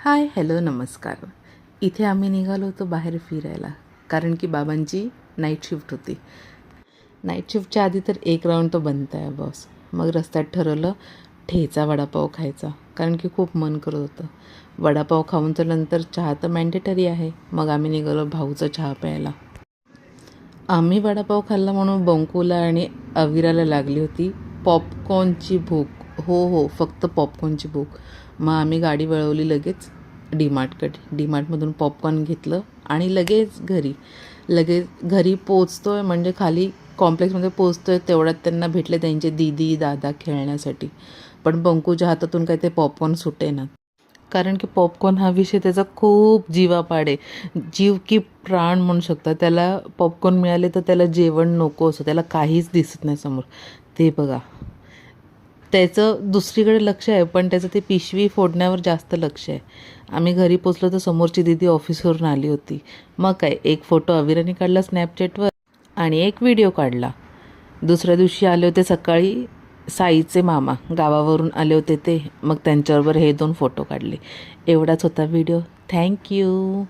Hi hello नमस्कार. इथे आम्ही निघालो होतो बाहेर फिरायला, कारण की बाबांची नाईट शिफ्ट होती. नाईट शिफ्टच्या आधी तर एक राऊंड तो बनता आहे बॉस. मग रस्त्यात ठरवलं ठेचा वडापाव खायचा, कारण की खूप मन करत होतं. वडापाव खाऊन तर नंतर चहा तर मॅन्डेटरी आहे. मग आम्ही निघालो भाऊचा चहा प्यायला. आम्ही वडापाव खाल्ला म्हणून बंकूला आणि अविराला लागली होती पॉपकॉर्नची भूक. हो, फक्त पॉपकॉर्नची भूक. मग आम्ही गाडी वळवली लगेच डीमार्टकडे. डीमार्टमधून पॉपकॉर्न घेतलं आणि लगेच घरी पोचतो आहे, म्हणजे खाली कॉम्प्लेक्समध्ये पोचतो आहे तेवढ्यात त्यांना भेटले त्यांचे दीदी दादा खेळण्यासाठी. पण बंकूच्या हातातून काही ते पॉपकॉर्न सुटेना, कारण की पॉपकॉर्न हा विषय त्याचा खूप जीवापाड आहे. जीव की प्राण म्हणू शकता. त्याला पॉपकॉर्न मिळाले तर त्याला जेवण नको असं, त्याला काहीच दिसत नाही समोर. ते बघा, त्याचं दुसरीकडे लक्ष आहे पण त्याचं ते पिशवी फोडण्यावर जास्त लक्ष आहे. आम्ही घरी पोचलो तर समोरची दीदी ऑफिसवरून आली होती. मग काय, एक फोटो अविराने काढला स्नॅपचॅटवर आणि एक व्हिडिओ काढला. दुसऱ्या दिवशी आले होते सकाळी साईचे मामा, गावावरून आले होते ते. मग त्यांच्याबरोबर हे 2 फोटो काढले. एवढाच होता व्हिडिओ. थँक्यू.